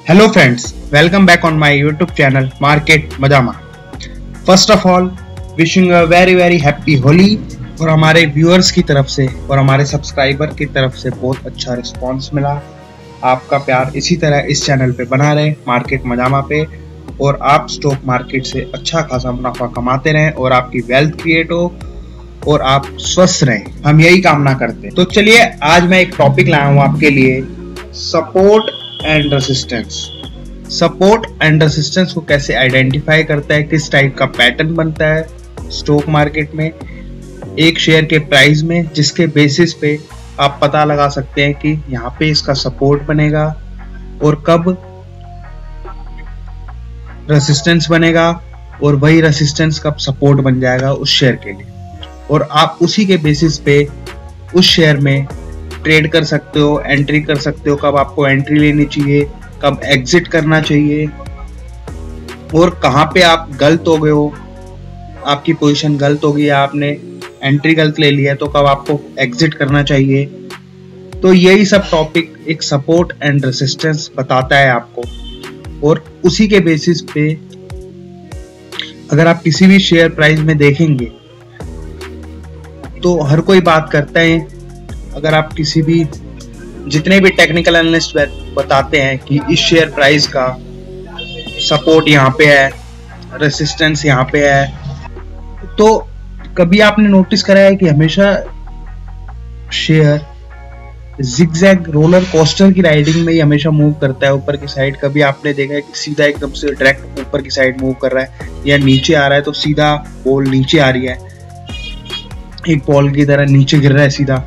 Hello friends, welcome back on my YouTube channel Market Madama. First of all, wishing a very happy Holi और हमारे viewers की तरफ से और हमारे सब्सक्राइबर की तरफ से बहुत अच्छा रिस्पांस मिला। आपका प्यार इसी तरह इस चैनल पे बना रहे मार्केट मजामा पे, और आप स्टॉक मार्केट से अच्छा खासा मुनाफा कमाते रहें और आपकी वेल्थ क्रिएट हो और आप स्वस्थ रहें, हम यही कामना करते हैं। तो चलिए आज मैं एक टॉपिक लाया हूँ आपके लिए, support and resistance. Support and resistance को कैसे आइडेंटिफाई करता है, किस टाइप का पैटर्न बनता है स्टॉक मार्केट में एक शेयर के प्राइस में, जिसके बेसिस पे आप पता लगा सकते हैं कि यहाँ पे इसका सपोर्ट बनेगा और कब रेसिस्टेंस बनेगा और वही रेसिस्टेंस कब सपोर्ट बन जाएगा उस शेयर के लिए, और आप उसी के बेसिस पे उस शेयर में ट्रेड कर सकते हो, एंट्री कर सकते हो, कब आपको एंट्री लेनी चाहिए, कब एग्जिट करना चाहिए, और कहाँ पे आप गलत हो गए हो, आपकी पोजीशन गलत हो गई है, आपने एंट्री गलत ले लिया है, तो कब आपको एग्जिट करना चाहिए। तो यही सब टॉपिक एक सपोर्ट एंड रेसिस्टेंस बताता है आपको, और उसी के बेसिस पे अगर आप किसी भी शेयर प्राइस में देखेंगे तो हर कोई बात करता है, अगर आप किसी भी जितने भी टेक्निकल एनालिस्ट बताते हैं कि इस शेयर प्राइस का सपोर्ट यहाँ पे है, रेसिस्टेंस यहाँ पे है, तो कभी आपने नोटिस करा है कि हमेशा शेयर जिगजैग रोलर कोस्टर की राइडिंग में ही हमेशा मूव करता है ऊपर की साइड। कभी आपने देखा है कि सीधा एकदम से डायरेक्ट ऊपर की साइड मूव कर रहा है, या नीचे आ रहा है तो सीधा बॉल नीचे आ रही है, एक बॉल की तरह नीचे गिर रहा है सीधा,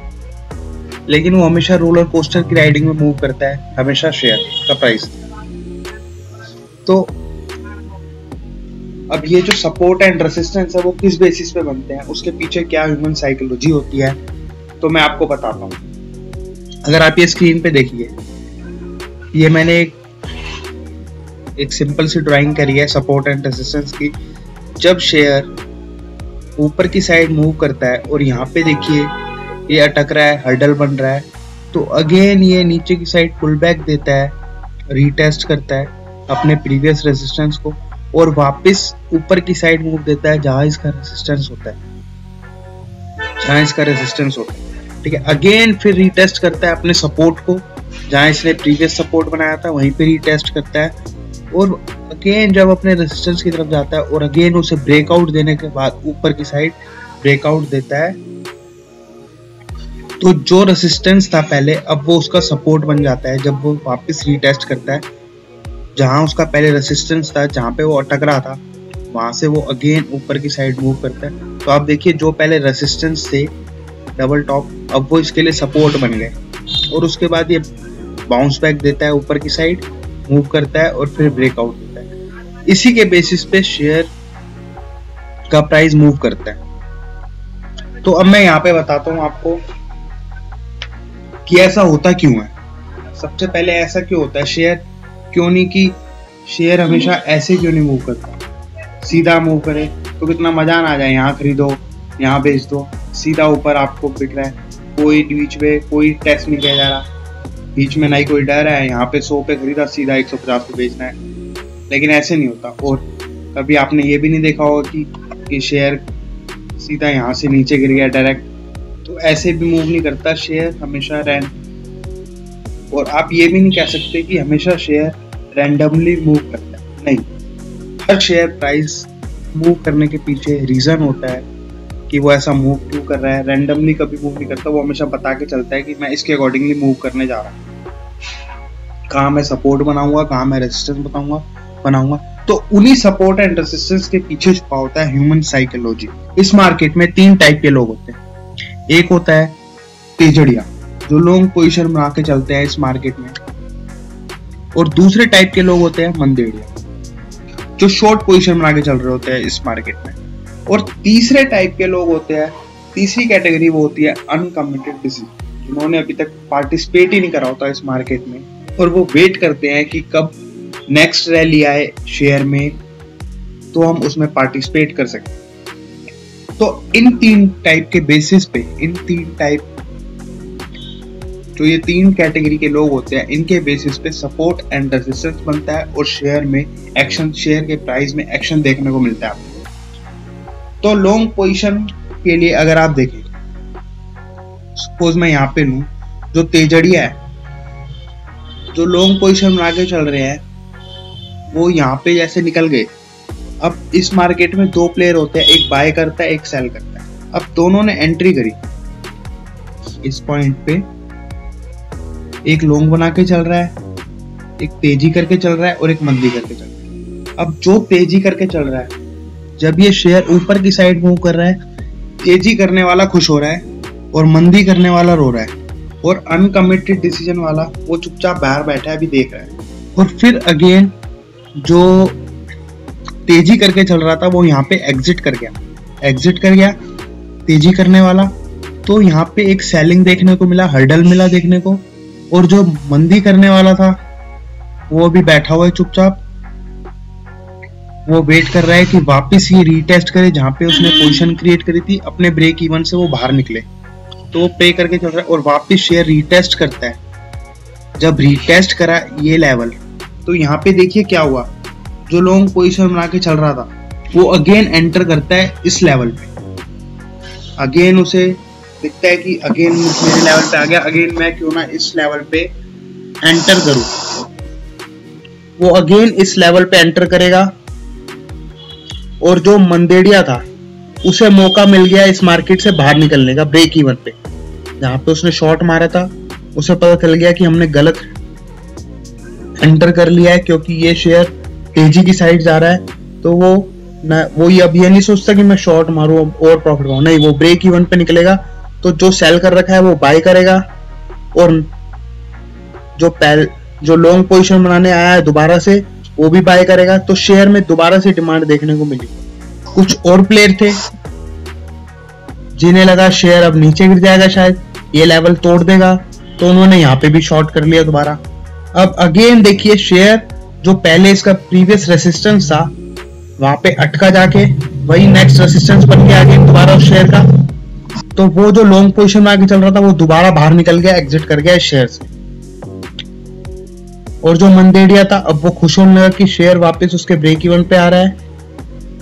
लेकिन वो हमेशा रोलर कोस्टर की राइडिंग में मूव करता है हमेशा शेयर का प्राइस। तो अब ये जो सपोर्ट एंड रेसिस्टेंस है वो किस बेसिस पे बनते हैं, उसके पीछे क्या ह्यूमन साइकोलॉजी होती है, तो मैं आपको बताता हूँ। अगर आप ये स्क्रीन पे देखिए, ये मैंने एक सिंपल सी ड्राइंग करी है सपोर्ट एंड रेसिस्टेंस की। जब शेयर ऊपर की साइड मूव करता है और यहाँ पे देखिए ये अटक रहा है, हर्डल बन रहा है, तो अगेन ये नीचे की साइड पुल बैक देता है, रीटेस्ट करता है अपने प्रीवियस रेजिस्टेंस को, और वापस ऊपर की साइड मूव देता है जहां इसका रेजिस्टेंस होता है, ठीक है। अगेन फिर रीटेस्ट करता है अपने सपोर्ट को, जहां इसने प्रीवियस सपोर्ट बनाया था वहीं पे रीटेस्ट करता है, और अगेन जब अपने रेजिस्टेंस की तरफ जाता है और अगेन उसे ब्रेकआउट देने के बाद ऊपर की साइड ब्रेकआउट देता है, तो जो रेसिस्टेंस था पहले अब वो उसका सपोर्ट बन जाता है। जब वो वापस रीटेस्ट करता है जहां उसका पहले रेसिस्टेंस था, जहां पे वो अटक रहा था, वहां से वो अगेन ऊपर की साइड मूव करता है। तो आप देखिए जो पहले रेसिस्टेंस थे डबल टॉप, अब वो इसके लिए सपोर्ट बन गए, और उसके बाद ये बाउंस बैक देता है, ऊपर की साइड मूव करता है और फिर ब्रेकआउट देता है। इसी के बेसिस पे शेयर का प्राइस मूव करता है। तो अब मैं यहाँ पे बताता हूँ आपको कि ऐसा होता क्यों है। सबसे पहले ऐसा क्यों होता है, शेयर क्यों नहीं कि शेयर हमेशा ऐसे क्यों नहीं मूव करता, सीधा मूव करे तो कितना मजा ना आ जाए, यहाँ खरीदो यहाँ बेच दो, सीधा ऊपर आपको बिक रहा है, कोई बीच में कोई टैक्स नहीं किया जा रहा, बीच में नहीं कोई डर है, यहाँ पे 100 पे खरीदा सीधा 150 पे बेचना है, लेकिन ऐसे नहीं होता। और कभी आपने ये भी नहीं देखा होगा कि शेयर सीधा यहाँ से नीचे गिर गया डायरेक्ट, तो ऐसे भी मूव नहीं करता शेयर, हमेशा और आप ये भी नहीं कह सकते कि हमेशा शेयर रैंडमली मूव करता है, नहीं। हर शेयर प्राइस मूव करने के पीछे रीजन होता है कि वो ऐसा मूव क्यों कर रहा है। रैंडमली कभी मूव नहीं करता, वो हमेशा बता के चलता है कि मैं इसके अकॉर्डिंगली मूव करने जा रहा हूँ, कहाँ मैं सपोर्ट बनाऊंगा, कहाँ मैं रेजिस्टेंस बनाऊंगा। तो उन्हीं सपोर्ट एंड रेजिस्टेंस के पीछे छुपा होता है ह्यूमन साइकोलॉजी। इस मार्केट में 3 टाइप के लोग होते हैं। एक होता है तेजड़िया, जो लॉन्ग पोजीशन बना के चलते हैं इस मार्केट में, और दूसरे टाइप के लोग होते हैं मंदेड़िया, जो शॉर्ट पोजीशन बना के चल रहे होते हैं इस मार्केट में, और तीसरे टाइप के लोग होते हैं, तीसरी कैटेगरी वो होती है अनकमिटेड डिसीजन, जिन्होंने अभी तक पार्टिसिपेट ही नहीं करा होता इस मार्केट में, और वो वेट करते हैं कि कब नेक्स्ट रैली आए शेयर में तो हम उसमें पार्टिसिपेट कर सकें। तो इन 3 टाइप के बेसिस पे, इन 3 टाइप जो ये 3 कैटेगरी के लोग होते हैं, इनके बेसिस पे सपोर्ट एंड रेजिस्टेंस बनता है और शेयर में एक्शन, शेयर के प्राइस में एक्शन देखने को मिलता है आपको। तो लॉन्ग पोजीशन के लिए अगर आप देखें, सपोज मैं यहाँ पे लूं, जो तेजड़िया है, जो लॉन्ग पोजीशन बना के चल रहे हैं, वो यहाँ पे जैसे निकल गए। अब इस मार्केट में 2 प्लेयर होते हैं, एक बाय करता है, एक सेल करता है। अब दोनों ने एंट्री करी इस पॉइंट पे, एक लॉन्ग बना के चल रहा है, एक तेजी करके चल रहा है और एक मंदी करके चल रहा है। अब जो तेजी करके चल रहा है, जब ये शेयर ऊपर की साइड मूव कर रहा है, तेजी करने वाला खुश हो रहा है और मंदी करने वाला रो रहा है, और अनकमिटेड डिसीजन वाला वो चुपचाप बाहर बैठा है, अभी देख रहा है। और फिर अगेन जो तेजी करके चल रहा था वो यहाँ पे एग्जिट कर गया तेजी करने वाला। तो यहाँ पे एक सेलिंग देखने को मिला, हर्डल मिला देखने को, और जो मंदी करने वाला था वो अभी बैठा हुआ है चुपचाप, वो वेट कर रहा है कि वापस ये रीटेस्ट करे जहां पे उसने पोजीशन क्रिएट करी थी, अपने ब्रेक इवन से वो बाहर निकले। तो वो पे करके चल रहा है और वापस शेयर रीटेस्ट करता है। जब रीटेस्ट करा ये लेवल, तो यहाँ पे देखिए क्या हुआ, जो लॉन्ग पोजीशन बना के चल रहा था वो अगेन एंटर करता है इस लेवल पे। अगेन उसे दिखता है कि अगेन मेरे लेवल पे आ गया, अगेन मैं क्यों ना इस लेवल पे एंटर करूं। वो अगेन इस लेवल पे एंटर करेगा, और जो मंदेड़िया था उसे मौका मिल गया इस मार्केट से बाहर निकलने का, ब्रेक इवन पे जहां पे उसने शॉर्ट मारा था। उसे पता चल गया कि हमने गलत एंटर कर लिया है, क्योंकि ये शेयर तेजी की साइड जा रहा है। तो वो ये अब ये नहीं सोचता कि मैं शॉर्ट मारूं और प्रॉफिट पाऊं, नहीं, वो ब्रेक इवन पे निकलेगा। तो जो सेल कर रखा है वो बाय करेगा, और जो लॉन्ग पोजीशन बनाने आया है दोबारा से वो भी बाय करेगा। तो शेयर में दोबारा से डिमांड देखने को मिली। कुछ और प्लेयर थे जिन्हें लगा शेयर अब नीचे गिर जाएगा, शायद ये लेवल तोड़ देगा, तो उन्होंने यहाँ पे भी शॉर्ट कर लिया दोबारा। अब अगेन देखिए, शेयर जो पहले इसका प्रीवियस रेसिस्टेंस था वहां पे अटका जाके वही नेक्स्ट रेसिस्टेंस बन गया अगेन दोबारा उस शेयर का। तो वो जो लॉन्ग पोजीशन में आगे चल रहा था वो दोबारा बाहर निकल गया, एग्जिट कर गया इस शेयर से। और जो मंदेड़िया था अब वो खुश होने लगा कि शेयर वापस उसके ब्रेक इवन पे आ रहा है,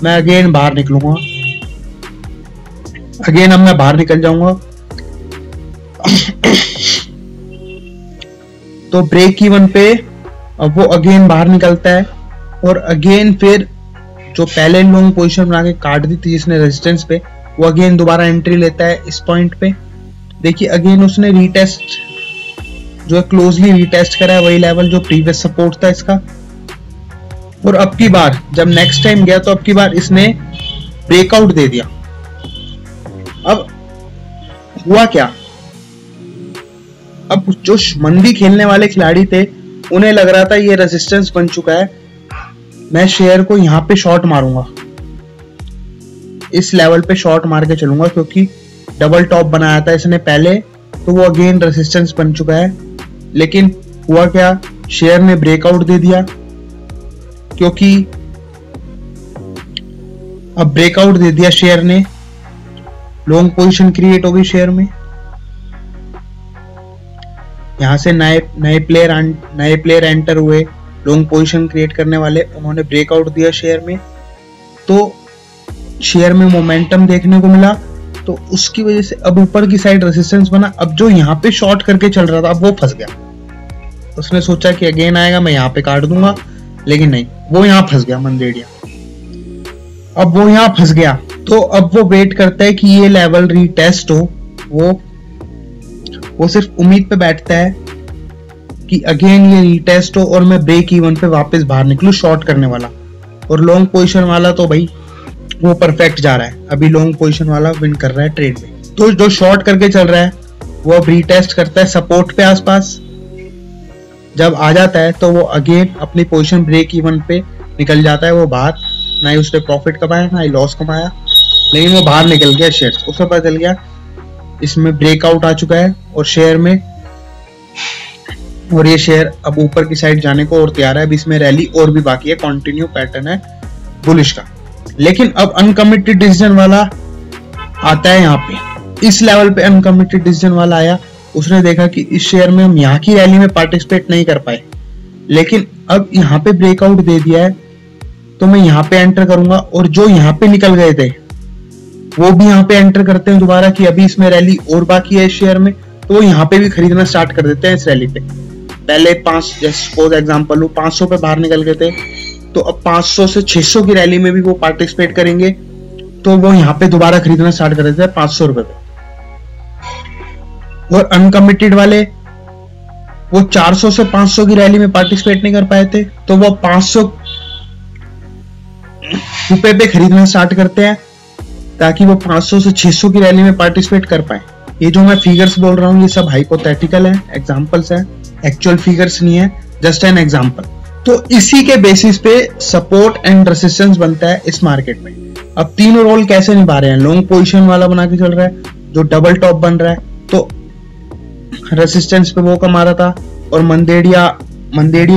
मैं अगेन बाहर निकलूंगा, अगेन अब मैं बाहर निकल जाऊंगा। तो ब्रेक इवन पे अब वो अगेन बाहर निकलता है, और अगेन फिर जो पहले लॉन्ग पोजीशन बना के काट दी थी जिसने रेजिस्टेंस पे, वो अगेन दोबारा एंट्री लेता है इस पॉइंट पे। देखिए अगेन उसने रीटेस्ट, जो क्लोजली रीटेस्ट करा है वही लेवल जो प्रीवियस सपोर्ट था इसका। और अब की बार जब नेक्स्ट टाइम गया तो अब की बार इसने ब्रेकआउट दे दिया। अब हुआ क्या, अब जो मंदी खेलने वाले खिलाड़ी थे उन्हें लग रहा था ये रेजिस्टेंस बन चुका है, मैं शेयर को यहां पे शॉर्ट मारूंगा, इस लेवल पे शॉर्ट मार के चलूंगा, क्योंकि डबल टॉप बनाया था इसने पहले, तो वो अगेन रेजिस्टेंस बन चुका है। लेकिन हुआ क्या, शेयर ने ब्रेकआउट दे दिया, क्योंकि अब ब्रेकआउट दे दिया शेयर ने, लॉन्ग पोजीशन क्रिएट हो गई शेयर में। यहां से नए प्लेयर एंटर हुए, लॉन्ग पोजीशन क्रिएट करने वाले, उन्होंने ब्रेकआउट दिया शेयर में, तो शेयर में मोमेंटम देखने को मिला। तो उसकी वजह से अब ऊपर की साइड रेजिस्टेंस बना। अब जो यहाँ पे शॉर्ट करके चल रहा था अब वो फंस गया, उसने सोचा कि अगेन आएगा मैं यहाँ पे काट दूंगा, लेकिन नहीं, वो यहाँ फंस गया मंदेड़िया। अब वो यहाँ फंस गया तो अब वो वेट करता है कि ये लेवल रीटेस्ट हो। वो सिर्फ उम्मीद पे बैठता है कि अगेन ये रीटेस्ट हो और मैं ब्रेक इवन पे वापस बाहर निकलूं शॉर्ट करने वाला। और लॉन्ग पोजीशन वाला तो भाई वो परफेक्ट जा रहा है, अभी लॉन्ग पोजीशन वाला विन कर रहा है ट्रेड में। तो जो शॉर्ट करके चल रहा है वो अब रीटेस्ट करता है सपोर्ट पे आसपास, जब आ जाता है तो वो अगेन अपनी पोजीशन ब्रेक इवन पे निकल जाता है वो बाहर। ना ही उसने प्रॉफिट कमाया ना ही लॉस कमाया, लेकिन वो बाहर निकल गया शेयर से। उसे पता चल गया इसमें ब्रेकआउट आ चुका है और शेयर में, और ये शेयर अब ऊपर की साइड जाने को और तैयार है। अब इसमें रैली और भी बाकी है, कंटिन्यू पैटर्न है बुलिश का। लेकिन अब अनकमिटेड डिसीजन वाला आता है यहाँ पे, इस लेवल पे अनकमिटेड डिसीजन वाला आया उसने देखा कि इस शेयर में हम यहाँ की रैली में पार्टिसिपेट नहीं कर पाए, लेकिन अब यहाँ पे ब्रेकआउट दे दिया है, तो मैं यहाँ पे एंटर करूंगा और जो यहाँ पे निकल गए थे वो भी यहाँ पे एंटर करते हैं दोबारा कि अभी इसमें रैली और बाकी है इस शेयर में, तो वो यहाँ पे भी खरीदना स्टार्ट कर देते हैं इस रैली पे। पहले 5 सपोज एग्जांपल लो 500 पे बाहर निकल गए थे, तो अब 500 से 600 की रैली में भी वो पार्टिसिपेट करेंगे, तो वो यहाँ पे दोबारा खरीदना स्टार्ट कर देते हैं 500 रुपए पे। और अनकमिटेड वाले वो 400 से 500 की रैली में पार्टिसिपेट नहीं कर पाए थे, तो वो 500 रुपए पे खरीदना स्टार्ट करते हैं ताकि वो 500 से 600 की रैली में पार्टिसिपेट कर पाए। ये जो मैं फिगर्स बोल रहा हूँ ये सब हाइपोथेटिकल है, एग्जांपल्स है, एक्चुअल फिगर्स नहीं है, जस्ट एन एग्जांपल। तो इसी के बेसिस पे सपोर्ट एंड रेजिस्टेंस बनता है इस मार्केट में। अब तीनों रोल कैसे निभा रहे हैं, लॉन्ग पोजीशन वाला बना के चल रहा है, जो डबल टॉप बन रहा है तो रेजिस्टेंस पे वो कमा रहा था, और मंदेड़िया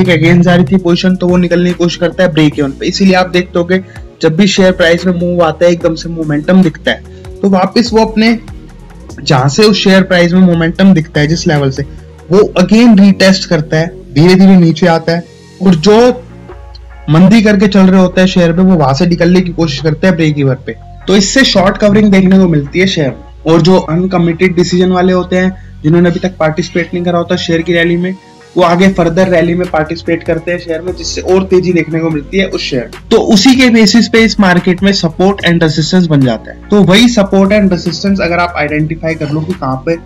के अगेंस्ट आ रही थी पोजीशन, तो वो निकलने की कोशिश करता है ब्रेक इवन पे। इसीलिए आप देखते होगे जब भी शेयर प्राइस में मूव आता है एकदम से मोमेंटम दिखता है, तो वापस वो अपने जहां से उस शेयर प्राइस में मोमेंटम दिखता है जिस लेवल से, वो अगेन रीटेस्ट करता है, धीरे धीरे नीचे आता है, और जो मंदी करके चल रहे होता है शेयर पे वो वहां से निकलने की कोशिश करते हैं ब्रेक इवन पे। तो इससे शॉर्ट कवरिंग देखने को मिलती है शेयर। और जो अनकमिटेड डिसीजन वाले होते हैं, जिन्होंने अभी तक पार्टिसिपेट नहीं करा होता शेयर की रैली में, वो आगे फर्दर रैली में पार्टिसिपेट करते हैं शेयर में, जिससे और तेजी देखने को मिलती है उस शेयर। तो उसी के बेसिस पे इस मार्केट में सपोर्ट एंड रेजिस्टेंस बन जाता है। तो वही सपोर्ट एंड रेजिस्टेंस अगर आप आइडेंटिफाई कर लो कि कहाँ पे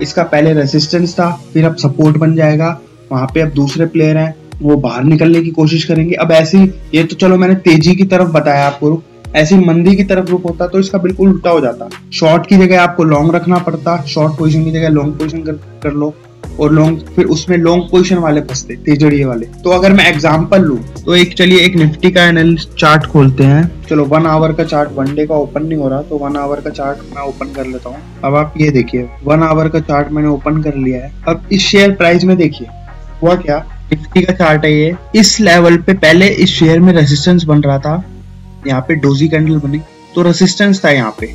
इसका पहले रेजिस्टेंस था, फिर अब सपोर्ट बन जाएगा, वहां पे अब दूसरे प्लेयर हैं वो बाहर निकलने की कोशिश करेंगे। अब ऐसी, ये तो चलो मैंने तेजी की तरफ बताया आपको, ऐसी मंदी की तरफ रुख होता तो इसका बिल्कुल उल्टा हो जाता। शॉर्ट की जगह आपको लॉन्ग रखना पड़ता, शॉर्ट पोजीशन की जगह लॉन्ग पोजीशन कर लो, और लॉन्ग, फिर उसमें लॉन्ग पोजीशन वाले फंसते, तेजड़िए वाले। तो अगर मैं एग्जांपल लूं तो चलिए एक निफ्टी का एनालिस्ट चार्ट खोलते हैं। चलो 1 आवर का चार्ट, 1 डे का ओपन नहीं हो रहा, तो 1 आवर का चार्ट मैं ओपन कर लेता हूँ। अब आप ये देखिए 1 आवर का चार्ट मैंने ओपन कर लिया है। अब इस शेयर प्राइस में देखिए हुआ क्या, निफ्टी का चार्ट है ये। इस लेवल पे पहले इस शेयर में रेजिस्टेंस बन रहा था, यहाँ पे डोजी कैंडल बनी तो रेजिस्टेंस था यहाँ पे,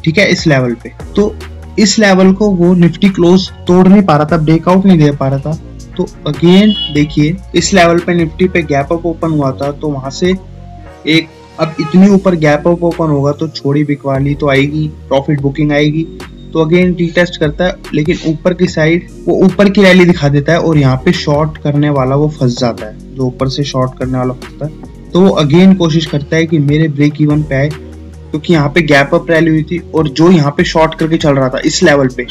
ठीक है, इस लेवल पे। तो इस लेवल को वो निफ्टी क्लोज तोड़ नहीं पा रहा था, ब्रेकआउट नहीं दे पा रहा था। तो अगेन देखिए इस लेवल पे निफ्टी पे गैप अप ओपन हुआ था, तो वहां से एक, अब इतनी ऊपर गैप अप ओपन होगा तो छोड़ी बिकवाली तो आएगी, प्रॉफिट बुकिंग आएगी, तो अगेन रीटेस्ट करता है, लेकिन ऊपर की साइड वो ऊपर की रैली दिखा देता है, और यहाँ पे शॉर्ट करने वाला वो फंस जाता है, जो ऊपर से शॉर्ट करने वाला फंसता है। तो वो अगेन कोशिश करता है कि मेरे ब्रेक इवन पे आए, क्योंकि यहाँ पे गैप अप रैली हुई थी, और जो यहाँ पे शॉर्ट करके चल रहा था इस लेवल पे,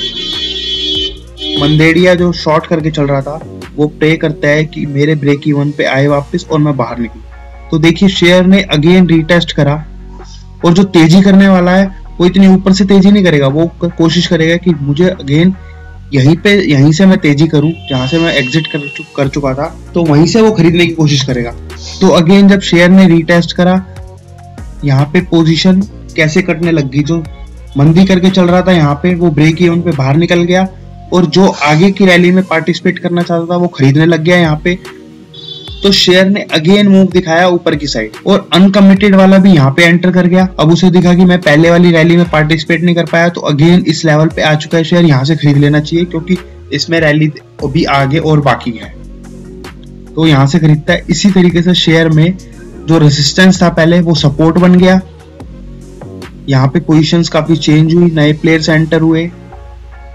मंदेड़िया जो शॉर्ट करके चल रहा था, वो प्रे करता है कि मेरे ब्रेक इवन पे आए वापस और मैं बाहर निकलूं। तो देखिए शेयर ने अगेन रीटेस्ट करा, और जो तेजी करने वाला है वो इतनी ऊपर से तेजी नहीं करेगा, वो कोशिश करेगा कि मुझे अगेन यहीं से मैं तेजी करूं, जहां से मैं एग्जिट कर चुका था, तो वहीं से वो खरीदने की कोशिश करेगा। तो अगेन जब शेयर ने रीटेस्ट करा, यहाँ पे पोजीशन कैसे कटने लग गई, जो मंदी करके चल रहा था यहाँ पे वो ब्रेक इवन पे बाहर निकल गया, और जो आगे की रैली में पार्टिसिपेट करना चाहता था वो खरीदने लग गया यहाँ पे। तो शेयर ने अगेन मूव दिखाया ऊपर की साइड, और अनकमिटेड वाला भी यहाँ पे एंटर कर गया। अब उसे दिखा कि मैं पहले वाली रैली में पार्टिसिपेट नहीं कर पाया, तो अगेन इस लेवल पे आ चुका है शेयर, यहाँ से खरीद लेना चाहिए, क्योंकि इसमें रैली अभी आगे और बाकी है, तो यहाँ से खरीदता है। इसी तरीके से शेयर में जो रेजिस्टेंस था पहले वो सपोर्ट बन गया, यहाँ पे पोजीशंस काफी चेंज हुई, नए प्लेयर्स एंटर हुए,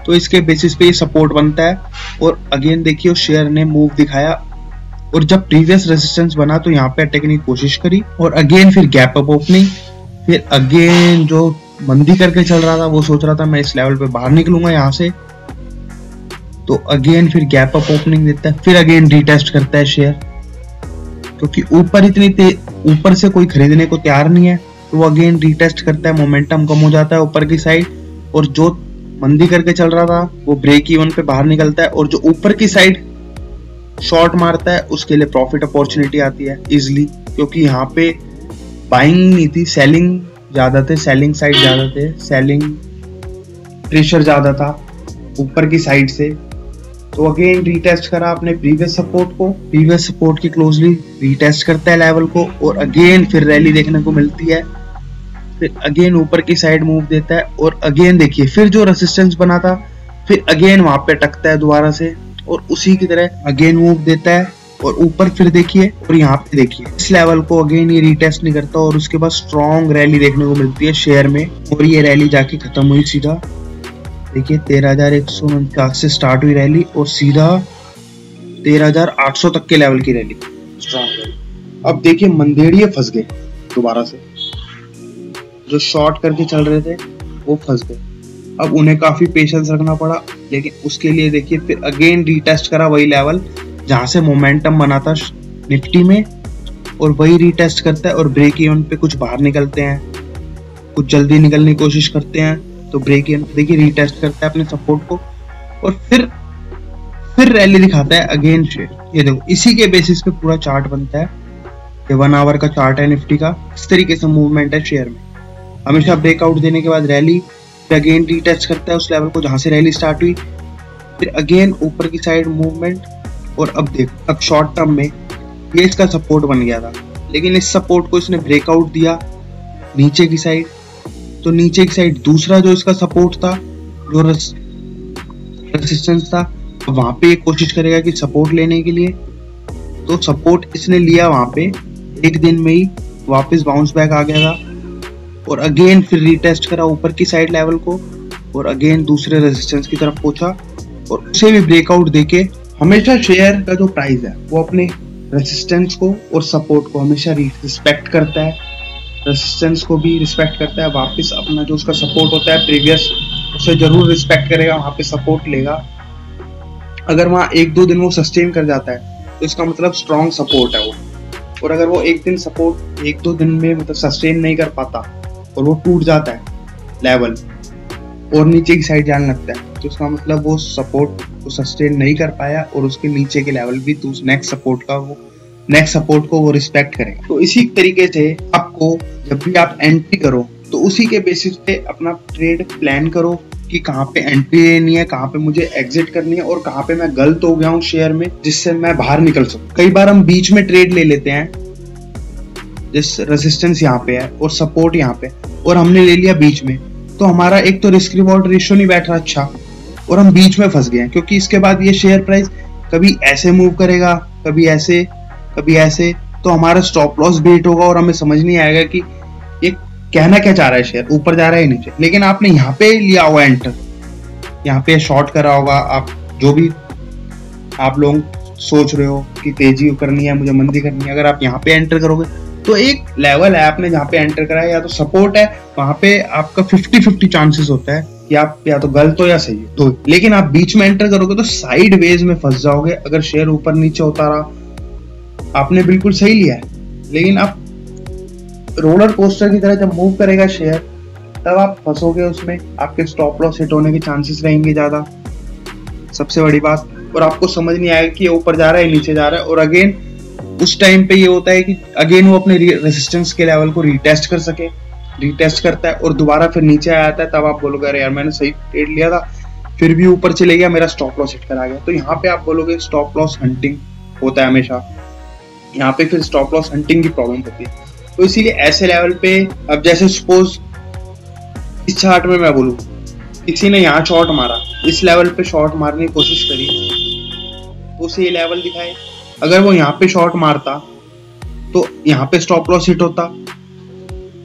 तो इसके बेसिस पे सपोर्ट बनता है। और अगेन देखिए शेयर ने मूव दिखाया, और जब प्रीवियस रेजिस्टेंस बना तो यहाँ पे अटैक की कोशिश करी, और अगेन फिर गैप अप ओपनिंग, फिर अगेन जो मंदी करके चल रहा था वो सोच रहा था मैं इस लेवल पे बाहर निकलूंगा यहाँ से, तो अगेन फिर गैप अप ओपनिंग देता है, फिर अगेन रीटेस्ट करता है शेयर, क्योंकि ऊपर से कोई खरीदने को तैयार नहीं है, तो वो अगेन रीटेस्ट करता है, मोमेंटम कम हो जाता है ऊपर की साइड, और जो मंदी करके चल रहा था वो ब्रेक इवन पे बाहर निकलता है, और जो ऊपर की साइड शॉर्ट मारता है उसके लिए प्रॉफिट अपॉर्चुनिटी आती है इजिली, क्योंकि यहाँ पे बाइंग नहीं थी, सेलिंग ज्यादा थे, सेलिंग साइड ज्यादा थे, सेलिंग प्रेशर ज्यादा था ऊपर की साइड से। तो अगेन रीटेस्ट करा अपने प्रीवियस सपोर्ट की क्लोजली रीटेस्ट करता है लेवल को, और अगेन फिर रैली देखने को मिलती है, फिर अगेन ऊपर की साइड मूव देता है, और अगेन देखिए फिर जो रेजिस्टेंस बना था फिर अगेन वहां पे अटकता है दोबारा से और उसी की तरह अगेन मूव देता है और ऊपर फिर देखिए और यहाँ पे देखिए इस लेवल को अगेन ये रीटेस्ट नहीं करता और उसके बाद स्ट्रॉन्ग रैली देखने को मिलती है शेयर में और ये रैली जाके खत्म हुई सीधा देखिए 13,149 से स्टार्ट हुई रैली और सीधा 13,800 तक के लेवल की रैली स्ट्रॉन्ग। अब देखिए मंदेड़िए फंस गए दोबारा से, जो शॉर्ट करके चल रहे थे वो फंस गए। अब उन्हें काफी पेशेंस रखना पड़ा, लेकिन उसके लिए देखिए फिर अगेन रीटेस्ट करा वही लेवल जहां से मोमेंटम बना था निफ्टी में और वही रीटेस्ट करता है और ब्रेक इवन पे कुछ बाहर निकलते हैं, कुछ जल्दी निकलने की कोशिश करते हैं तो ब्रेक इवन देखिए रीटेस्ट करता है अपने सपोर्ट को और फिर रैली दिखाता है अगेन शेयर। ये देखो इसी के बेसिस पे पूरा चार्ट बनता है, ये 1 आवर का चार्ट है निफ्टी का। इस तरीके से मूवमेंट है शेयर में, हमेशा ब्रेकआउट देने के बाद रैली, फिर अगेन रीटेस्ट करता है उस लेवल को जहां से रैली स्टार्ट हुई, फिर अगेन ऊपर की साइड मूवमेंट और अब देखो अब शॉर्ट टर्म में ये इसका सपोर्ट बन गया था, लेकिन इस सपोर्ट को इसने ब्रेकआउट दिया नीचे की साइड, तो नीचे की साइड दूसरा जो इसका सपोर्ट था जो रेजिस्टेंस था वहां पे ये कोशिश करेगा कि सपोर्ट लेने के लिए, तो सपोर्ट इसने लिया वहां पे एक दिन में ही वापस बाउंस बैक आ गया था और अगेन फिर रीटेस्ट करा ऊपर की साइड लेवल को और अगेन दूसरे रेजिस्टेंस की तरफ पहुंचा और उसे भी ब्रेकआउट देके हमेशा शेयर का जो प्राइस है वो अपने रेजिस्टेंस को और सपोर्ट को हमेशा रिस्पेक्ट करता है, रेजिस्टेंस को भी रिस्पेक्ट करता है, वापस अपना जो उसका सपोर्ट होता है प्रीवियस उसे जरूर रिस्पेक्ट करेगा, वहां पे सपोर्ट लेगा। अगर वहां 1-2 दिन वो सस्टेन कर जाता है तो इसका मतलब स्ट्रॉन्ग सपोर्ट है वो, और अगर वो एक दिन सपोर्ट 1-2 दिन में मतलब सस्टेन नहीं कर पाता और वो टूट जाता है लेवल और नीचे की साइड जाने लगता है तो इसका मतलब वो सपोर्ट को सस्टेन नहीं कर पाया और उसके नीचे के लेवल भी तो नेक्स्ट सपोर्ट को वो रिस्पेक्ट करेगा। तो इसी तरीके से आपको जब भी आप एंट्री करो तो उसी के बेसिस पे अपना ट्रेड प्लान करो कि कहाँ पे एंट्री लेनी है, कहाँ पे मुझे एग्जिट करनी है और कहाँ पे मैं गलत हो गया हूँ शेयर में जिससे मैं बाहर निकल सकूं। कई बार हम बीच में ट्रेड ले लेते हैं, जिस रेजिस्टेंस यहाँ पे है और सपोर्ट यहाँ पे और हमने ले लिया बीच में, तो हमारा एक तो रिस्क रिवॉर्ड रेशियो नहीं बैठ रहा अच्छा और हम बीच में फंस गए हैं, क्योंकि इसके बाद ये शेयर प्राइस कभी ऐसे मूव करेगा कभी ऐसे, तो हमारा स्टॉप लॉस बेट होगा और हमें समझ नहीं आएगा कि ये कहना क्या चाह रहा है शेयर, ऊपर जा रहा है नीचे। लेकिन आपने यहाँ पे लिया हुआ एंटर, यहाँ पे शॉर्ट करा होगा, आप जो भी आप लोग सोच रहे हो कि तेजी करनी है मुझे मंदी करनी है, अगर आप यहाँ पे एंटर करोगे तो एक लेवल है आपने जहाँ पे एंटर करा है या तो सपोर्ट है, वहां पे आपका 50-50 चांसेस होता है कि आप या तो गलत हो या सही हो। तो लेकिन आप बीच में एंटर करोगे तो साइड वेज में फंस जाओगे। अगर शेयर ऊपर नीचे होता रहा आपने बिल्कुल सही लिया है, लेकिन आप रोलर कोस्टर की तरह जब मूव करेगा शेयर तब आप फंसोगे उसमें, आपके स्टॉप लॉस हिट होने के चांसेस रहेंगे ज्यादा, सबसे बड़ी बात, और आपको समझ नहीं आएगा कि ऊपर जा रहा है नीचे जा रहा है। और अगेन उस टाइम पे ये होता है कि अगेन वो अपने रेजिस्टेंस के लेवल को रीटेस्ट कर सके, रीटेस्ट करता है और दोबारा फिर नीचे आ जाता है, तब आप बोलोगे अरे यार मैंने सही ट्रेड लिया था फिर भी ऊपर चले गया, मेरा स्टॉप लॉस हिट कर आ गया। तो यहाँ पे आप बोलोगे स्टॉप लॉस हंटिंग होता है हमेशा, यहाँ पे फिर स्टॉप लॉस हंटिंग की प्रॉब्लम होती है। तो इसीलिए ऐसे लेवल पे अब जैसे सपोज इस चार्ट में मैं बोलूं किसी ने यहाँ शॉर्ट मारा, इस लेवल पे शॉर्ट मारने की कोशिश करी तो उसे ये लेवल दिखाए, अगर वो यहाँ पे शॉर्ट मारता तो यहाँ पे स्टॉप लॉस हिट होता,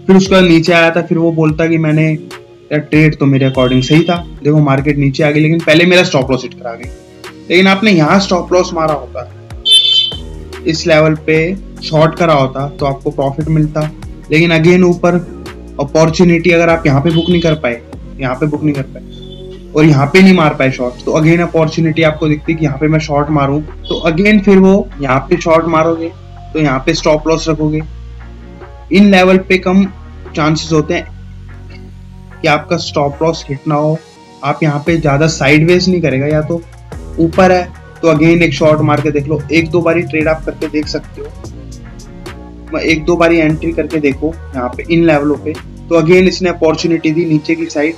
फिर उसके बाद नीचे आया था, फिर वो बोलता कि मैंने यार ट्रेड तो मेरे अकॉर्डिंग सही था, देखो मार्केट नीचे आ गई लेकिन पहले मेरा स्टॉप लॉस हिट करा गई। लेकिन आपने यहाँ स्टॉप लॉस मारा होता, इस लेवल पे शॉर्ट करा होता तो आपको प्रॉफिट मिलता। लेकिन अगेन ऊपर अपॉर्चुनिटी अगर आप यहाँ पे बुक नहीं कर पाए, यहाँ पे बुक नहीं कर पाए और यहाँ पे नहीं मार पाए शॉर्ट, तो अगेन अपॉर्चुनिटी आपको दिखती कि यहाँ पे मैं शॉर्ट मारूं, तो अगेन फिर वो यहाँ पे शॉर्ट मारोगे तो यहाँ पे स्टॉप लॉस रखोगे। इन लेवल पे कम चांसेस होते हैं कि आपका स्टॉप लॉस हिट ना हो। आप यहाँ पे ज्यादा साइडवेज नहीं करेगा, या तो ऊपर है तो अगेन एक शॉर्ट मार के देख लो, 1-2 बारी ट्रेड आप करके देख सकते हो, 1-2 बारी एंट्री करके देखो यहाँ पे इन लेवलों पे। तो अगेन इसने अपॉर्चुनिटी दी नीचे की साइड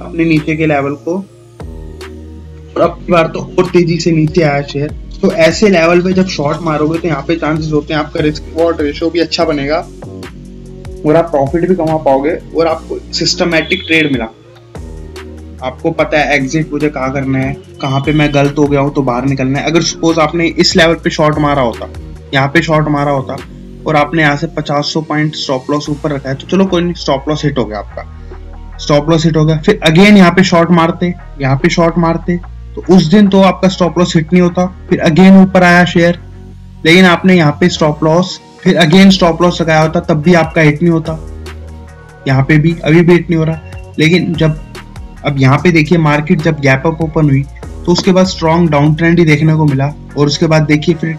अपने नीचे के लेवल को, और अब की बार तो और तेजी से नीचे आया शेयर। तो ऐसे लेवल पे जब शॉर्ट मारोगे तो यहाँ पे चांसेस होते हैं आपका रिस्क रिवॉर्ड रेशियो भी अच्छा बनेगा और आप प्रॉफिट भी कमा पाओगे और आपको सिस्टमैटिक ट्रेड मिला, आपको पता है एग्जिट मुझे कहाँ करना है, कहाँ पे मैं गलत हो गया हूँ तो बाहर निकलना है। अगर सपोज आपने इस लेवल पे शॉर्ट मारा होता, यहाँ पे शॉर्ट मारा होता और आपने यहाँ से 50 पॉइंट स्टॉप लॉस ऊपर रखा है तो चलो कोई नहीं, स्टॉप लॉस हिट हो गया आपका, स्टॉप लॉस हिट हो गया। फिर अगेन यहाँ पे शॉर्ट मारते, यहाँ पे शॉर्ट मारते तो उस दिन तो आपका स्टॉप लॉस हिट नहीं होता। फिर अगेन ऊपर आया शेयर, लेकिन आपने यहाँ पे स्टॉप लॉस, फिर अगेन स्टॉप लॉस लगाया होता, तब भी आपका हिट नहीं होता। यहाँ पे भी अभी भी हिट नहीं हो रहा। लेकिन जब अब यहाँ पे देखिए मार्केट जब गैप अप ओपन हुई तो उसके बाद स्ट्रॉन्ग डाउन ट्रेंड ही देखने को मिला और उसके बाद देखिए फिर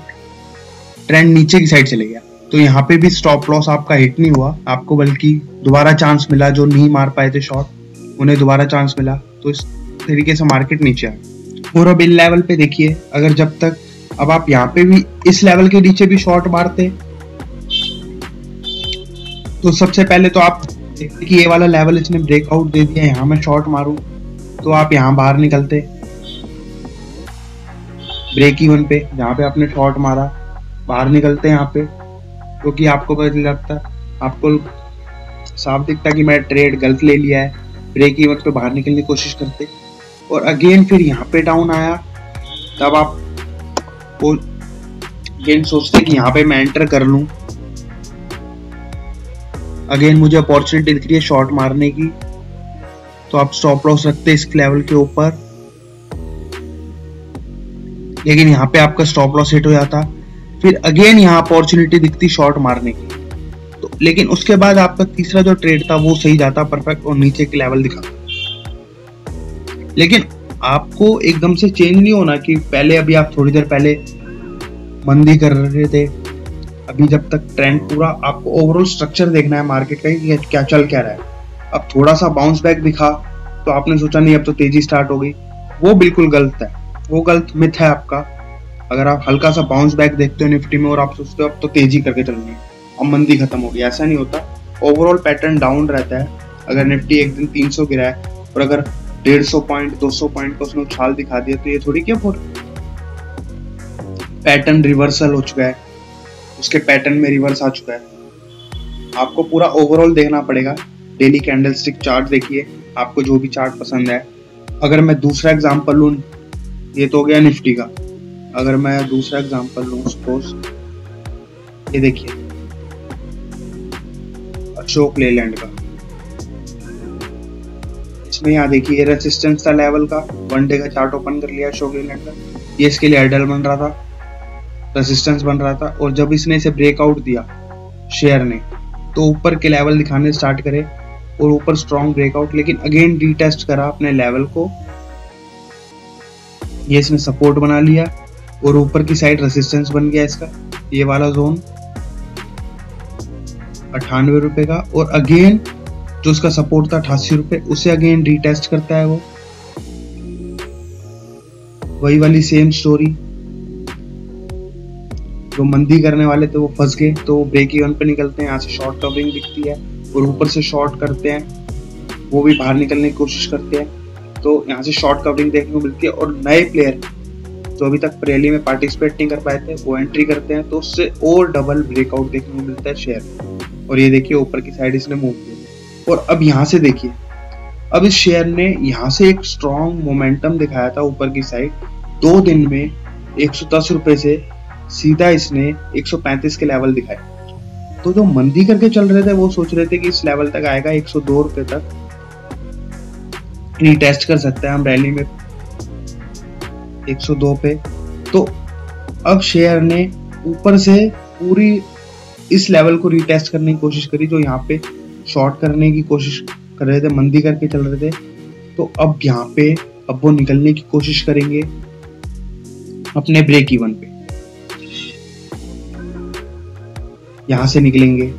ट्रेंड नीचे की साइड चले गया। तो यहाँ पे भी स्टॉप लॉस आपका हिट नहीं हुआ, आपको बल्कि दोबारा चांस मिला। जो नहीं मार पाए थे शॉर्ट उन्हें दोबारा चांस मिला, तो इस तरीके से मार्केट नीचे आया। और अब इन लेवल पे देखिए, अगर जब तक अब आप यहाँ पे भी इस लेवल के नीचे भी शॉर्ट मारते तो सबसे पहले तो आप देखते कि ये वाला लेवल इसने ब्रेकआउट दे दिया, यहाँ मैं शॉर्ट मारूं तो आप यहाँ बाहर निकलते ब्रेक इवन पे, जहाँ पे आपने शॉर्ट मारा बाहर निकलते यहाँ पे, क्योंकि आपको पता लगता, आपको साफ दिखता कि मैं ट्रेड गलत ले लिया है, ब्रेक इवन पे बाहर निकलने की कोशिश करते। और अगेन फिर यहाँ पे डाउन आया, तब आप अगेन सोचते कि यहाँ पे मैं एंटर कर लूं, अगेन मुझे अपॉर्चुनिटी दिख रही है शॉर्ट मारने की, तो आप स्टॉप लॉस रखते इस लेवल के ऊपर। लेकिन यहाँ पे आपका स्टॉप लॉस हिट हो जाता, फिर अगेन यहाँ अपॉर्चुनिटी दिखती शॉर्ट मारने की, तो लेकिन उसके बाद आपका तीसरा जो ट्रेड था वो सही जाता परफेक्ट और नीचे के लेवल दिखा। लेकिन आपको एकदम से चेंज नहीं होना कि पहले अभी आप थोड़ी देर पहले मंदी कर रहे थे, अभी जब तक ट्रेंड पूरा, आपको ओवरऑल स्ट्रक्चर देखना है मार्केट का कि क्या चल क्या रहा है। अब थोड़ा सा बाउंस बैक दिखा तो आपने सोचा नहीं अब तो तेजी स्टार्ट हो गई, वो बिल्कुल गलत है, वो गलत मिथ है आपका। अगर आप हल्का सा बाउंस बैक देखते हो निफ्टी में और आप सोचते हो अब तो तेजी करके चलनी है, अब मंदी खत्म हो गई, ऐसा नहीं होता। ओवरऑल पैटर्न डाउन रहता है। अगर निफ्टी एक दिन 300 गिरा है और अगर 150 पॉइंट 200 पॉइंट का उसने उछाल दिखा दिया तो ये थोड़ी क्या पैटर्न रिवर्सल हो चुका है, उसके पैटर्न में रिवर्स आ चुका है। आपको पूरा ओवरऑल देखना पड़ेगा। डेली कैंडलस्टिक चार्ट देखिए, आपको जो भी चार्ट पसंद है। अगर मैं दूसरा एग्जांपल लूं, ये तो हो गया निफ्टी का, अगर मैं दूसरा एग्जांपल लूं सपोज ये देखिए अशोक लेलैंड का, इसमें यहाँ देखिए रेजिस्टेंस था लेवल का, 1 डे का चार्ट ओपन कर लिया अशोक लेलैंड का, ये इसके लिए आइडल बन रहा था, रेजिस्टेंस बन रहा था। और जब इसने इसे ब्रेकआउट दिया शेयर ने, तो ऊपर के लेवल दिखाने स्टार्ट करे और ऊपर स्ट्रॉन्ग ब्रेकआउट, लेकिन अगेन रीटेस्ट करा अपने लेवल को, ये इसने सपोर्ट बना लिया और ऊपर की साइड रेजिस्टेंस बन गया इसका, ये वाला जोन 98 रुपए का। और अगेन जो उसका सपोर्ट था 88 रुपए, उसे अगेन रीटेस्ट करता है वो, वही वाली सेम स्टोरी। जो मंदी करने वाले थे वो फंस गए, तो वो ब्रेक इवन पे निकलते हैं, यहाँ से शॉर्ट कवरिंग दिखती है और ऊपर से शॉर्ट करते हैं, वो भी बाहर निकलने की कोशिश करते हैं, तो यहाँ से शॉर्ट कवरिंग देखने को मिलती है। और नए प्लेयर जो अभी तक रैली में पार्टिसिपेट नहीं कर पाए थे वो एंट्री करते हैं, तो उससे और डबल ब्रेकआउट देखने को मिलता है शेयर। और ये देखिए ऊपर की साइड इसने मूव किया। और अब यहाँ से देखिए, अब इस शेयर ने यहाँ से एक स्ट्रॉन्ग मोमेंटम दिखाया था ऊपर की साइड, 2 दिन में 110 रुपए से सीधा इसने 135 के लेवल दिखाए। तो जो मंदी करके चल रहे थे वो सोच रहे थे कि इस लेवल तक आएगा, 102 रुपए तक रीटेस्ट कर सकते हैं हम रैली में 102 पे। तो अब शेयर ने ऊपर से पूरी इस लेवल को रीटेस्ट करने की कोशिश करी, जो यहाँ पे शॉर्ट करने की कोशिश कर रहे थे, मंदी करके चल रहे थे। तो अब यहाँ पे अब वो निकलने की कोशिश करेंगे अपने ब्रेक इवन पे, यहाँ से निकलेंगे।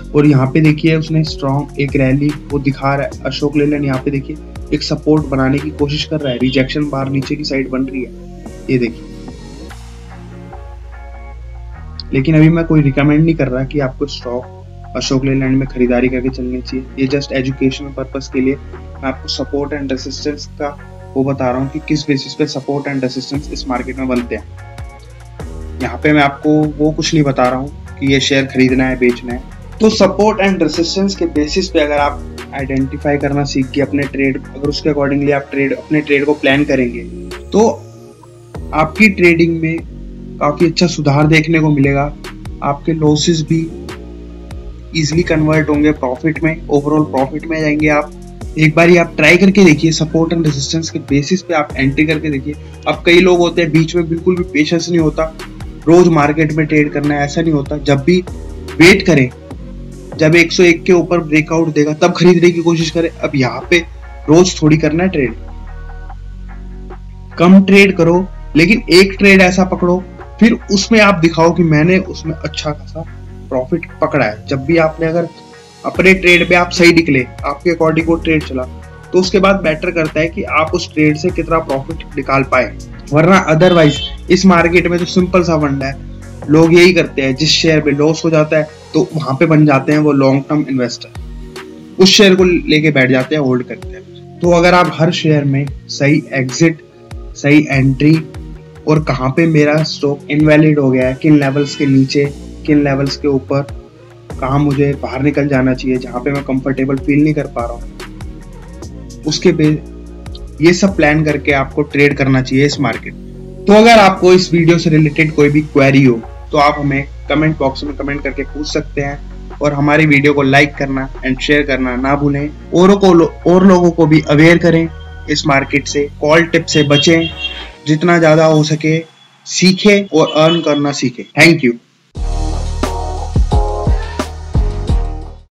और यहाँ पे देखिए उसने स्ट्रॉन्ग एक रैली वो दिखा रहा है अशोक लेलैंड, यहाँ पे देखिए एक सपोर्ट बनाने की कोशिश कर रहा है, रिजेक्शन बार नीचे की साइड बन रही है, ये देखिए। लेकिन अभी मैं कोई रिकमेंड नहीं कर रहा कि आपको स्टॉक अशोक लेलैंड में खरीदारी करके चलनी चाहिए, ये जस्ट एजुकेशनल पर्पस के लिए मैं आपको सपोर्ट एंड रेजिस्टेंस का वो बता रहा हूँ कि किस बेसिस पे सपोर्ट एंड रेजिस्टेंस इस मार्केट में बनते हैं। यहाँ पे मैं आपको वो कुछ नहीं बता रहा हूँ कि ये शेयर खरीदना है बेचना है। तो सपोर्ट एंड रेजिस्टेंस के बेसिस पे अगर आप आइडेंटिफाई करना सीख के अपने ट्रेड, अगर उसके अकॉर्डिंगली आप अपने ट्रेड को प्लान करेंगे तो आपकी ट्रेडिंग में काफी अच्छा सुधार देखने को मिलेगा। आपके लॉसेस भी इजीली कन्वर्ट होंगे प्रॉफिट में, ओवरऑल प्रॉफिट में जाएंगे आप। एक बार ही आप ट्राई करके देखिए, सपोर्ट एंड रेजिस्टेंस के बेसिस पे आप एंट्री करके देखिए। अब कई लोग होते हैं बीच में बिल्कुल भी पेशेंस नहीं होता, रोज मार्केट में ट्रेड करना है, ऐसा नहीं होता। जब भी वेट करें, जब 101 के ऊपर ब्रेकआउट देगा तब खरीदने की कोशिश करें। अब यहाँ पे रोज थोड़ी करना है ट्रेड, कम ट्रेड करो लेकिन एक ट्रेड ऐसा पकड़ो, फिर उसमें आप दिखाओ कि मैंने उसमें अच्छा खासा प्रॉफिट पकड़ा है। जब भी आपने अगर अपने ट्रेड पे आप सही निकले, आपके अकॉर्डिंग वो ट्रेड चला, तो उसके बाद बेटर करता है कि आप उस ट्रेड से कितना प्रॉफिट निकाल पाए। वरना अदरवाइज इस मार्केट में तो सिंपल सा फंडा है, लोग यही करते हैं, जिस शेयर पे लॉस हो जाता है तो वहां पे बन जाते हैं वो लॉन्ग टर्म इन्वेस्टर, उस शेयर को लेके बैठ जाते हैं, होल्ड करते हैं। तो अगर आप हर शेयर में सही एग्जिट, सही एंट्री और कहाँ पे मेरा स्टॉक इनवैलिड हो गया है, किन लेवल्स के नीचे, किन लेवल्स के ऊपर, कहाँ मुझे बाहर निकल जाना चाहिए जहाँ पे मैं कंफर्टेबल फील नहीं कर पा रहा हूँ, उसके ये सब प्लान करके आपको ट्रेड करना चाहिए इस मार्केट। तो अगर आपको इस वीडियो से रिलेटेड कोई भी क्वेरी हो तो आप हमें कमेंट बॉक्स में कमेंट करके पूछ सकते हैं, और हमारी वीडियो को लाइक करना एंड शेयर करना ना भूलें। और लोगों को भी अवेयर करें इस मार्केट से, कॉल टिप से बचें, जितना ज्यादा हो सके सीखें और अर्न करना सीखें। Thank you.